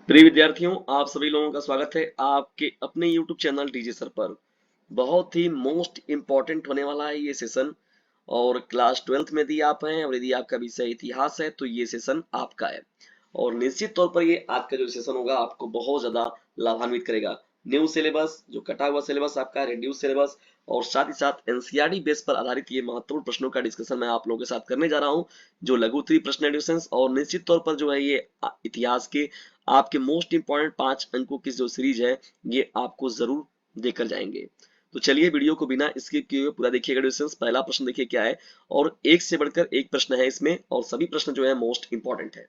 प्रिय विद्यार्थियों, आप सभी लोगों का स्वागत है आपके अपने YouTube चैनल डीजे सर पर। बहुत ही मोस्ट इम्पोर्टेंट होने वाला है ये सेशन। और क्लास 12th में यदि आप हैं और यदि आपका विषय इतिहास है तो ये सेशन आपका है। और निश्चित तौर पर ये आज का जो सेशन होगा आपको बहुत ज्यादा लाभान्वित करेगा। न्यू सिलेबस, जो कटा हुआ सिलेबस आपका, रिड्यूस सिलेबस, और साथ ही साथ एनसीईआरटी बेस पर आधारित ये महत्वपूर्ण प्रश्नों का डिस्कशन मैं आप लोगों के साथ करने जा रहा हूं, जो लघु उत्तरीय प्रश्न एडिशन और निश्चित तौर पर जो है ये इतिहास के आपके मोस्ट इंपॉर्टेंट 5 अंकों की जो सीरीज है ये आपको जरूर देकर जाएंगे। तो चलिए वीडियो को बिना स्किप किए हुए पूरा देखिएगा। डिस्टेंस पहला प्रश्न देखिए क्या है, और एक से बढ़कर एक प्रश्न है इसमें, और सभी प्रश्न जो है मोस्ट इंपॉर्टेंट है,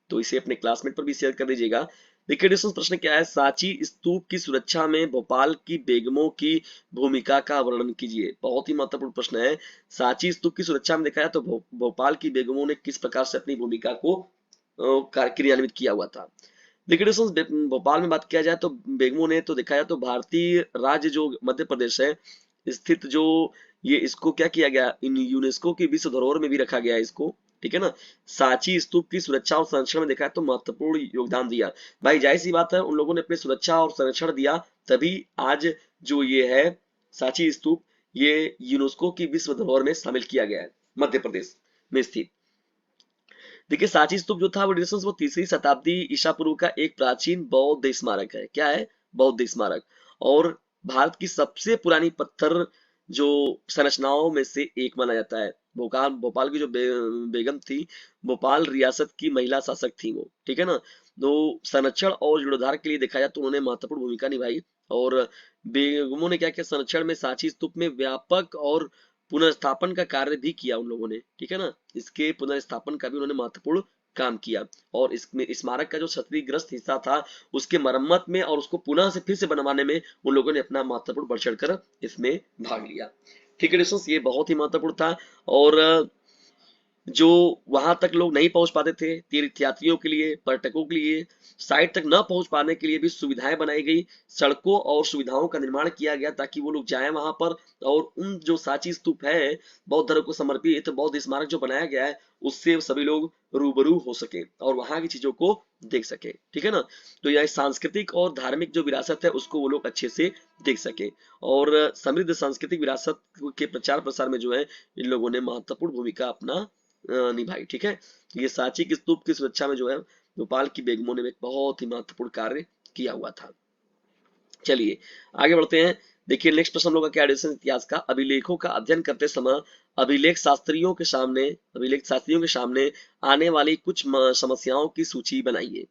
तो इसे अपने क्लासमेट पर भी शेयर कर दीजिएगा। देखिए डिस्टेंस प्रश्न क्या है, सांची स्तूप की सुरक्षा में भोपाल की बेगमों की भूमिका का वर्णन कीजिए। बहुत ही महत्वपूर्ण प्रश्न है। सांची स्तूप की सुरक्षा में देखा जाए तो भोपाल की बेगमों ने किस प्रकार से अपनी भूमिका को क्रियान्वित किया हुआ था। देखिए दोस्तों, भोपाल में बात किया जाए तो बेगमों ने तो देखा जाए तो भारतीय राज्य जो मध्य प्रदेश है स्थित, जो ये इसको क्या किया गया, इन यूनेस्को की विश्व धरोहर में भी रखा गया है इसको, ठीक है ना। सांची स्तूप की सुरक्षा और संरक्षण में देखा है तो महत्वपूर्ण योगदान दिया। भाई जाहिर सी बात है, उन लोगों ने अपनी सुरक्षा और संरक्षण दिया, तभी आज जो ये है सांची स्तूप, ये यूनेस्को की विश्व धरोहर में शामिल किया गया है, मध्य प्रदेश में स्थित। देखिए सांची स्तूप जो था वो 3री शताब्दी ईसा पूर्व का एक प्राचीन बौद्ध स्मारक है। क्या है? बौद्ध स्मारक। और भारत की सबसे पुरानी पत्थर जो संरचनाओं में से एक माना जाता है। भोपाल भोपाल की जो बेगम थी, भोपाल रियासत की महिला शासक थी वो, ठीक है ना। तो संरक्षण और जीर्णोद्धार के लिए देखा जाए तो उन्होंने महत्वपूर्ण भूमिका निभाई। और बेगमों ने क्या किया, संरक्षण में सांची स्तूप में व्यापक और पुनर्स्थापन का कार्य भी किया उन लोगों ने, ठीक है ना। इसके पुनर्स्थापन का भी उन्होंने महत्वपूर्ण काम किया। और इसमें स्मारक का जो क्षतिग्रस्त हिस्सा था उसके मरम्मत में और उसको पुनः से फिर से बनवाने में उन लोगों ने अपना महत्वपूर्ण बढ़ चढ़ कर इसमें भाग लिया। ठीक है दोस्तों, ये बहुत ही महत्वपूर्ण था। और जो वहां तक लोग नहीं पहुंच पाते थे, तीर्थयात्रियों के लिए, पर्यटकों के लिए, साइट तक न पहुंच पाने के लिए भी सुविधाएं बनाई गई, सड़कों और सुविधाओं का निर्माण किया गया ताकि वो लोग जाएं वहां पर। और उन जो सांची स्तूप है, बौद्ध धर्म को समर्पित बौद्ध स्मारक जो बनाया गया है, उससे सभी लोग रूबरू हो सके और वहां की चीजों को देख सके, ठीक है ना। तो यह सांस्कृतिक और धार्मिक जो विरासत है उसको वो लोग अच्छे से देख सके। और समृद्ध सांस्कृतिक विरासत के प्रचार प्रसार में जो है इन लोगों ने महत्वपूर्ण भूमिका अपना निभाई, ठीक है। तो ये सांची की स्तूप की सुरक्षा में जो है भोपाल की बेगमों ने एक बहुत ही महत्वपूर्ण कार्य किया हुआ था। चलिए आगे बढ़ते हैं। देखिए नेक्स्ट प्रश्न हम लोग का क्या है, इतिहास का। अभिलेखों का अध्ययन करते समय अभिलेख शास्त्रियों के सामने आने वाली कुछ समस्याओं की सूची बनाइए।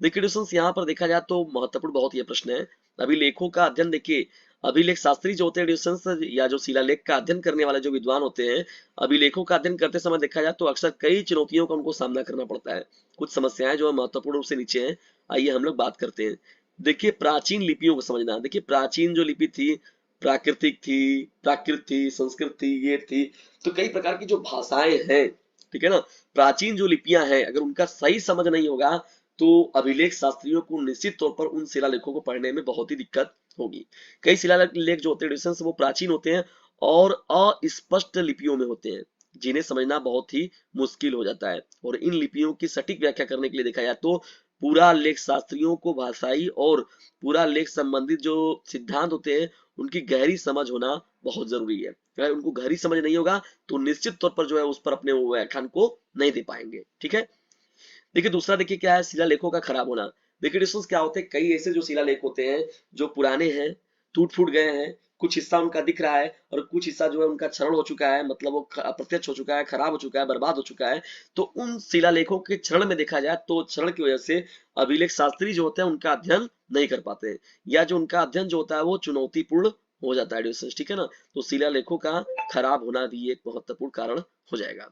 देखिए दोस्तों, यहाँ पर देखा जाए तो महत्वपूर्ण बहुत यह प्रश्न है। अभिलेखों का अध्ययन, देखिए अभिलेख शास्त्री जो होते हैं दोस्तों, या जो शिलालेख का अध्ययन करने वाले जो विद्वान होते हैं, अभिलेखों का अध्ययन करते समय देखा जाए तो अक्सर कई चुनौतियों का उनको सामना करना पड़ता है। कुछ समस्याएं जो है महत्वपूर्ण रूप से नीचे हैं, आइए हम लोग बात करते हैं। देखिए प्राचीन लिपियों को समझना। देखिए प्राचीन जो लिपि थी, प्राकृतिक थी, प्राकृत थी, संस्कृत थी, ये थी। तो कई प्रकार की जो भाषाएं हैं, ठीक है ना। प्राचीन जो लिपियां हैं अगर उनका सही समझ नहीं होगा तो अभिलेख शास्त्रियों को निश्चित तौर पर उन शिलालेखों को पढ़ने में बहुत ही दिक्कत होगी। कई शिलालेख जो होते हैं वो प्राचीन होते हैं और अस्पष्ट लिपियों में होते हैं, जिन्हें समझना बहुत ही मुश्किल हो जाता है। और इन लिपियों की सटीक व्याख्या करने के लिए देखा जाए तो पूरा लेख शास्त्रियों को भाषाई और पूरा लेख संबंधित जो सिद्धांत होते हैं उनकी गहरी समझ होना बहुत जरूरी है। अगर उनको गहरी समझ नहीं होगा तो निश्चित तौर पर जो है उस पर अपने वो व्याख्यान को नहीं दे पाएंगे, ठीक है। देखिए दूसरा, देखिए क्या है, शिलालेखों का खराब होना। देखिए दोस्तों क्या होते हैं, कई ऐसे जो शिलालेख होते हैं जो पुराने हैं, टूट फूट गए हैं, कुछ हिस्सा उनका दिख रहा है और कुछ हिस्सा जो है उनका क्षरण हो चुका है, मतलब वो अप्रत्यक्ष हो चुका है, खराब हो चुका है, बर्बाद हो चुका है। तो उन शिलालेखों के क्षरण में देखा जाए तो क्षरण की वजह से अभिलेख शास्त्री जो होते हैं उनका अध्ययन नहीं कर पाते हैं, या जो उनका अध्ययन जो होता है वो चुनौतीपूर्ण हो जाता है दोस्तों, ठीक है ना। तो शिलालेखों का खराब होना भी एक महत्वपूर्ण कारण हो जाएगा।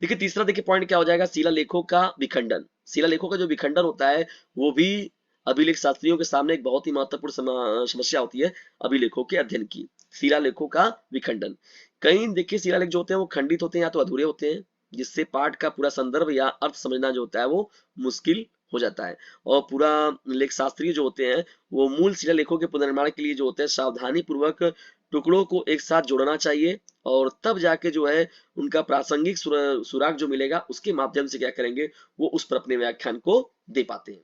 देखिए तीसरा, देखिए पॉइंट क्या हो जाएगा, शिलालेखों का विखंडन। शिलालेखों का जो विखंडन होता है वो भी अभिलेख शास्त्रियों के सामने एक बहुत ही महत्वपूर्ण समस्या होती है अभिलेखों के अध्ययन की। शिलालेखों का विखंडन, कई देखिए शिलालेख जो होते हैं वो खंडित होते हैं या तो अधूरे होते हैं, जिससे पाठ का पूरा संदर्भ या अर्थ समझना जो होता है वो मुश्किल हो जाता है। और पूरा लेख शास्त्रीय जो होते हैं वो मूल शिलालेखों के पुनर्निर्माण के लिए जो होते हैं सावधानी पूर्वक टुकड़ों को एक साथ जोड़ना चाहिए, और तब जाके जो है उनका प्रासंगिक सुराग जो मिलेगा उसके माध्यम से क्या करेंगे, वो उस पर अपने व्याख्यान को दे पाते हैं।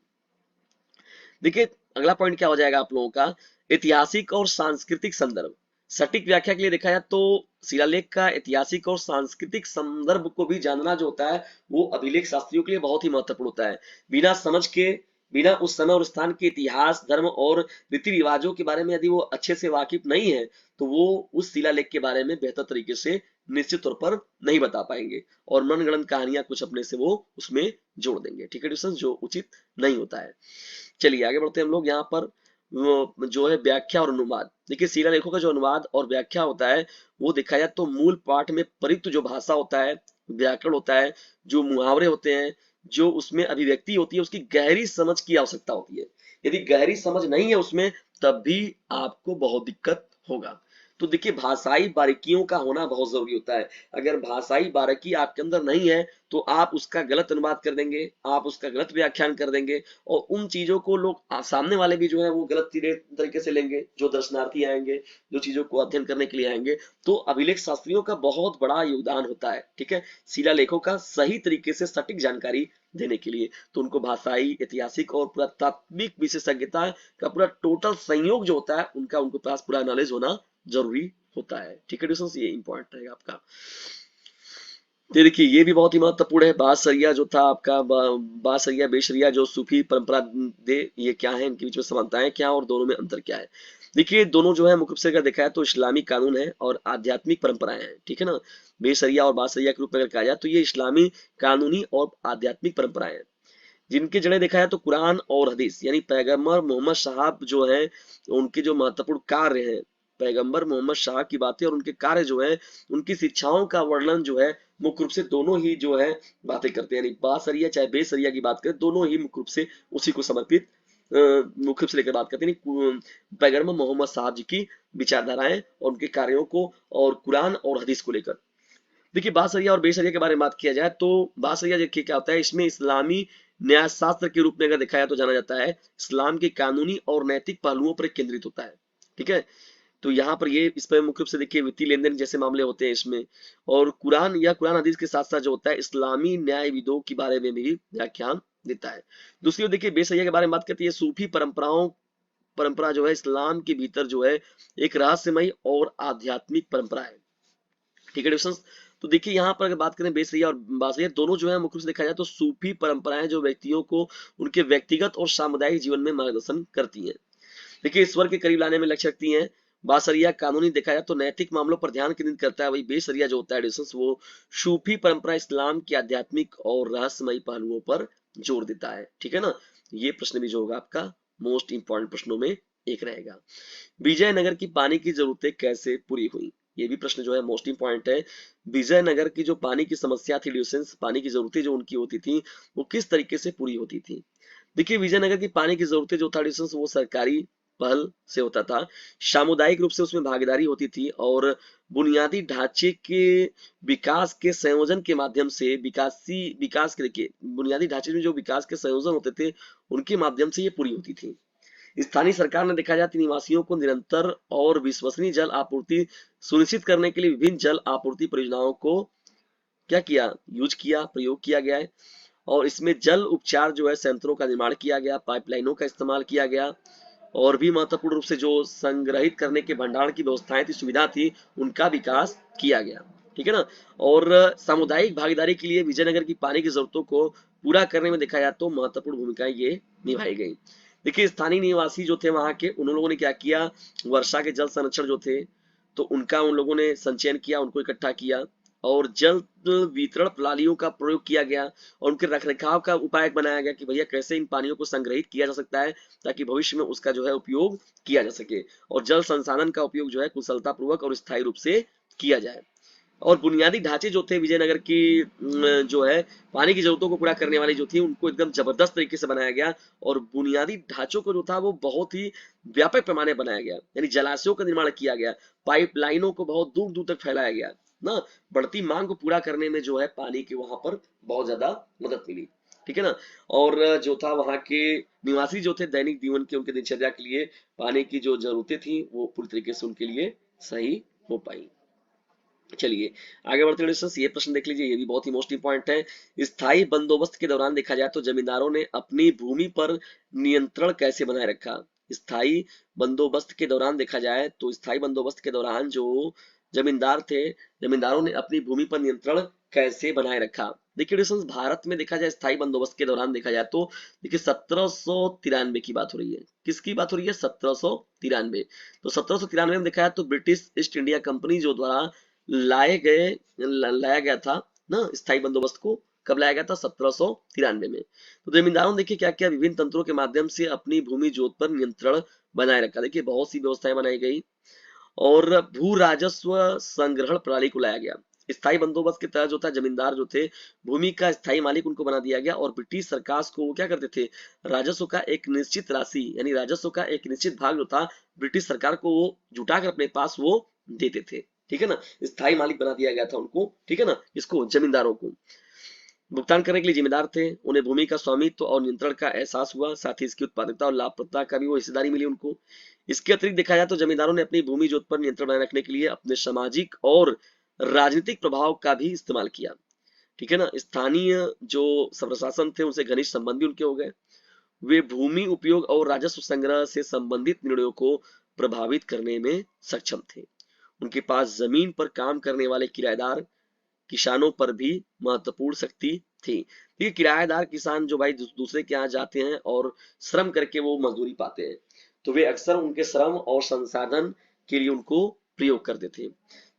देखिए अगला पॉइंट क्या हो जाएगा आप लोगों का, ऐतिहासिक और सांस्कृतिक संदर्भ। सटीक व्याख्या के लिए देखा जाए तो शिलालेख का ऐतिहासिक और सांस्कृतिक संदर्भ को भी जानना जो होता है वो अभिलेख शास्त्रियों के लिए बहुत ही महत्वपूर्ण होता है। बिना समझ के, बिना उस समय और स्थान के इतिहास, धर्म और रीति रिवाजों के बारे में यदि वो अच्छे से वाकिफ नहीं है तो वो उस शिलालेख के बारे में बेहतर तरीके से निश्चित तौर पर नहीं बता पाएंगे और मनगढ़ंत कहानियां कुछ अपने से वो उसमें जोड़ देंगे। ठीक है डिस्टेंस, जो उचित नहीं होता है। चलिए आगे बढ़ते हैं हम लोग। यहाँ पर जो है व्याख्या और अनुवाद। देखिए शिलालेखों का जो अनुवाद और व्याख्या होता है वो देखा जाए तो मूल पाठ में परित जो भाषा होता है, व्याकरण होता है, जो मुहावरे होते हैं, जो उसमें अभिव्यक्ति होती है, उसकी गहरी समझ की आवश्यकता होती है। यदि गहरी समझ नहीं है उसमें तब भी आपको बहुत दिक्कत होगा। तो देखिए भाषाई बारीकियों का होना बहुत जरूरी होता है। अगर भाषाई बारीकी आपके अंदर नहीं है तो आप उसका गलत अनुवाद कर देंगे, आप उसका गलत व्याख्यान कर देंगे और उन चीजों को लोग सामने वाले भी जो है वो गलत तरीके से लेंगे, जो दर्शनार्थी आएंगे, जो चीजों को अध्ययन करने के लिए आएंगे। तो अभिलेख शास्त्रियों का बहुत बड़ा योगदान होता है, ठीक है, शिलालेखों का सही तरीके से सटीक जानकारी देने के लिए। तो उनको भाषाई, ऐतिहासिक और पुरातात्विक विशेषज्ञता का पूरा टोटल संयोग जो होता है उनका उनके पास पूरा नॉलेज होना जरूरी होता है। ठीक है डिस्टेंस, ये इंपॉर्टेंट रहेगा आपका। ये देखिए ये भी बहुत ही महत्वपूर्ण है। बासरिया जो था आपका, बासरिया बेशरिया जो सूफी परंपरा दे, ये क्या है, इनके बीच में समानताएं क्या और दोनों में अंतर क्या है। देखिए दोनों जो है मुख्य रूप से अगर देखा है तो इस्लामी कानून है और आध्यात्मिक परंपराएं हैं। ठीक है ना, बेशरिया और बासरिया के रूप में अगर कहा जाए तो ये इस्लामी कानूनी और आध्यात्मिक परंपराएं हैं जिनके जड़ें देखा है तो कुरान और हदीस, यानी पैगंबर मोहम्मद साहब जो है उनके जो महत्वपूर्ण कार्य हैं, पैगंबर मोहम्मद साहब की बातें और उनके कार्य जो है, उनकी शिक्षाओं का वर्णन जो है मुख्य रूप से दोनों ही जो है बातें करते हैं। यानी बासरिया चाहे बेसरिया की बात करें, दोनों ही मुख्य रूप से उसी को समर्पित मुख्य रूप से लेकर बात करते हैं। पैगंबर मोहम्मद साहब जी की विचारधाराएं और उनके कार्यों को और कुरान और हदीस को लेकर। देखिए बासरिया और बेसरिया के बारे में बात किया जाए तो बासरिया देखिए क्या होता है, इसमें इस्लामी न्याय शास्त्र के रूप में अगर देखा जाए तो जाना जाता है, इस्लाम के कानूनी और नैतिक पहलुओं पर केंद्रित होता है। ठीक है, तो यहाँ पर ये इस पर मुख्य रूप से देखिए वित्तीय लेन देन जैसे मामले होते हैं इसमें। और कुरान या कुरान हदीस के साथ साथ जो होता है इस्लामी न्याय विधों के बारे में भी व्याख्यान देता है। दूसरी ओर देखिए बेसरिया के बारे में बात करती है, सूफी परंपरा जो है इस्लाम के भीतर जो है एक रहस्यमयी और आध्यात्मिक परंपरा है। ठीक है डिविजन्स, तो देखिए यहाँ पर अगर बात करें बेसरिया और बासरिया दोनों जो है मुख्य रूप से देखा जाए तो सूफी परंपराएं जो व्यक्तियों को उनके व्यक्तिगत और सामुदायिक जीवन में मार्गदर्शन करती हैं। देखिए ईश्वर के करीब लाने में लक्ष्य रखती हैं। बासरिया कानूनी देखा जाए तो नैतिक मामलों पर ध्यान केंद्रित करता है, वही बेसरिया जो होता है डिविजन्स वो सूफी परंपरा इस्लाम के आध्यात्मिक और रहस्यमयी पहलुओं पर जोर देता है। ठीक है ना, ये प्रश्न भी जो होगा आपका मोस्ट इंपॉर्टेंट प्रश्नों में एक रहेगा। विजयनगर की पानी की जरूरतें कैसे पूरी हुई, ये भी प्रश्न जो है मोस्ट इंपॉर्टेंट है। विजयनगर की जो पानी की समस्या थी ड्यूसेंस, पानी की जरूरतें जो उनकी होती थी वो किस तरीके से पूरी होती थी। देखिए विजयनगर की पानी की जरूरतें जो था ड्यूसेंस वो सरकारी पहल से होता था, सामुदायिक रूप से उसमें भागीदारी होती थी और बुनियादी ढांचे के विकास के संयोजन के माध्यम से विकास के देखिए बुनियादी ढांचे में जो विकास के संयोजन होते थे उनके माध्यम से ये पूरी होती थी। स्थानीय सरकार ने देखा जाए निवासियों को निरंतर और विश्वसनीय जल आपूर्ति सुनिश्चित करने के लिए विभिन्न जल आपूर्ति परियोजनाओं को क्या किया, यूज किया, प्रयोग किया गया है। और इसमें जल उपचार जो है संयंत्रों का निर्माण किया गया, पाइपलाइनों का इस्तेमाल किया गया और भी महत्वपूर्ण रूप से जो संग्रहित करने के भंडारण की व्यवस्थाएं थी, सुविधा थी, उनका विकास किया गया। ठीक है ना, और सामुदायिक भागीदारी के लिए विजयनगर की पानी की जरूरतों को पूरा करने में देखा जाए तो महत्वपूर्ण भूमिकाएं ये निभाई गई। देखिए स्थानीय निवासी जो थे वहां के, उन लोगों ने क्या किया, वर्षा के जल संरक्षण जो थे तो उनका उन लोगों ने संचयन किया, उनको इकट्ठा किया और जल वितरण प्रणालियों का प्रयोग किया गया और उनके रखरखाव का उपाय बनाया गया कि भैया कैसे इन पानियों को संग्रहित किया जा सकता है ताकि भविष्य में उसका जो है उपयोग किया जा सके और जल संसाधन का उपयोग जो है कुशलता पूर्वक और स्थायी रूप से किया जाए। और बुनियादी ढांचे जो थे विजयनगर की जो है पानी की जरूरतों को पूरा करने वाली जो थी उनको एकदम जबरदस्त तरीके से बनाया गया और बुनियादी ढांचों को जो था वो बहुत ही व्यापक पैमाने बनाया गया, यानी जलाशयों का निर्माण किया गया, पाइपलाइनों को बहुत दूर दूर तक फैलाया गया ना, बढ़ती मांग को पूरा करने में जो है पानी की वहां पर बहुत ज्यादा मदद मिली। ठीक है ना, और जो था वहां के निवासी जो थे दैनिक जीवन के उनके दिनचर्या के लिए पानी की जो जरूरतें थी वो पूरी तरीके से उनके लिए सही हो पाई। चलिए आगे बढ़ते हैं दोस्तों, ये प्रश्न देख लीजिए, ये भी बहुत ही मोस्ट इंपॉर्टेंट है। स्थायी बंदोबस्त के दौरान देखा जाए तो जमींदारों ने अपनी भूमि पर नियंत्रण कैसे बनाए रखा। स्थायी बंदोबस्त के दौरान देखा जाए तो स्थायी बंदोबस्त के दौरान जो जमींदार थे, जमींदारों ने अपनी भूमि पर नियंत्रण कैसे बनाए रखा। देखिए दोस्तों, भारत में देखा जाए स्थायी बंदोबस्त के दौरान देखा जाए तो देखिए 1793 की बात हो रही है। किसकी बात हो रही है? 1793। तो 1793 में देखा जाए तो ब्रिटिश ईस्ट इंडिया कंपनी जो द्वारा लाया गया था ना स्थायी बंदोबस्त को। कब लाया गया था? 1793 में। तो जमींदारों ने देखिए क्या क्या विभिन्न तंत्रों के माध्यम से अपनी भूमि जोत पर नियंत्रण बनाए रखा। देखिए बहुत सी व्यवस्थाएं बनाई गई और भू राजस्व संग्रहण प्रणाली को लाया गया। स्थायी बंदोबस्त के तहत जो था जमींदार जो थे भूमि का स्थायी मालिक उनको बना दिया गया और ब्रिटिश सरकार को वो क्या करते थे, राजस्व का एक निश्चित राशि यानी राजस्व का एक निश्चित भाग जो था ब्रिटिश सरकार को वो जुटाकर अपने पास वो देते थे। ठीक है ना, स्थायी मालिक बना दिया गया था उनको। ठीक है ना, इसको जमींदारों को भुगतान करने के लिए जिम्मेदार थे। उन्हें भूमि का स्वामित्व और नियंत्रण का एहसास हुआ, साथ ही इसकी उत्पादकता और लाभप्रदता का भी वो हिस्सेदारी मिली उनको। इसके अतिरिक्त देखा जाए तो जमींदारों ने अपनी भूमि जोत पर नियंत्रण बनाए रखने के लिए अपने सामाजिक और राजनीतिक प्रभाव का भी इस्तेमाल किया। ठीक है ना, स्थानीय जो प्रशासन थे उनसे घनिष्ठ संबंध भी उनके हो गए। वे भूमि उपयोग और राजस्व संग्रह से संबंधित निर्णयों को प्रभावित करने में सक्षम थे। उनके पास जमीन पर काम करने वाले किराएदार किसानों पर भी महत्वपूर्ण शक्ति थी। ये किराएदार किसान जो भाई दूसरे के यहाँ जाते हैं और श्रम करके वो मजदूरी पाते हैं, तो वे अक्सर उनके श्रम और संसाधन के लिए उनको प्रयोग करते थे।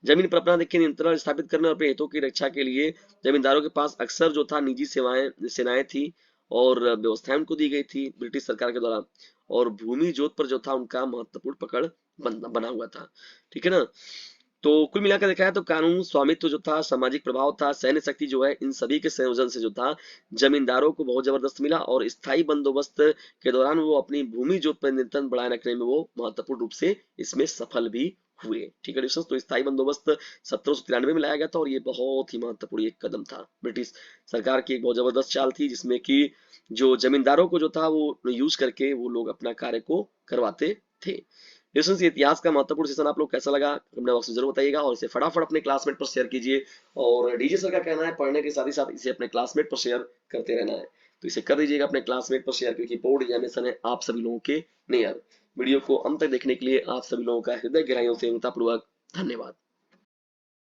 जमीन पर अपना देखिए नियंत्रण स्थापित करने और अपने हितों की रक्षा के लिए जमींदारों के पास अक्सर जो था निजी सेनाएं थी और व्यवस्थाएं उनको दी गई थी ब्रिटिश सरकार के द्वारा। और भूमि जोत पर जो था उनका महत्वपूर्ण पकड़ बना हुआ था। ठीक है ना, तो कुल मिलाकर देखा है तो कानून, स्वामित्व जो था, सामाजिक प्रभाव था, सैन्य शक्ति जो है, इन सभी के संयोजन से जो था जमींदारों को बहुत जबरदस्त मिला और स्थायी बंदोबस्त के दौरान वो अपनी भूमि जोत पर नियंत्रण बढ़ाए रखने में वो महत्वपूर्ण रूप से इसमें सफल भी हुए। ठीक है दोस्तों, तो स्थायी बंदोबस्त 1793 में लाया गया था और ये बहुत ही महत्वपूर्ण एक कदम था। ब्रिटिश सरकार की एक बहुत जबरदस्त चाल थी जिसमें कि जो जमींदारों को जो था वो यूज करके वो लोग अपना कार्य को करवाते थे। ये इतिहास का महत्वपूर्ण सेशन आप लोग कैसा लगा कमेंट बॉक्स में जरूर बताइएगा और इसे फटाफट अपने क्लासमेट पर शेयर कीजिए। और डीजे सर का कहना है पढ़ने के साथ ही साथ इसे अपने क्लासमेट पर शेयर करते रहना है, तो इसे कर दीजिएगा अपने क्लासमेट पर शेयर, क्योंकि बोर्ड एग्जामिनेशन है आप सभी लोगों के नियर। वीडियो को अंत तक देखने के लिए आप सभी लोगों का हृदय गहराइयों से पूर्वक धन्यवाद।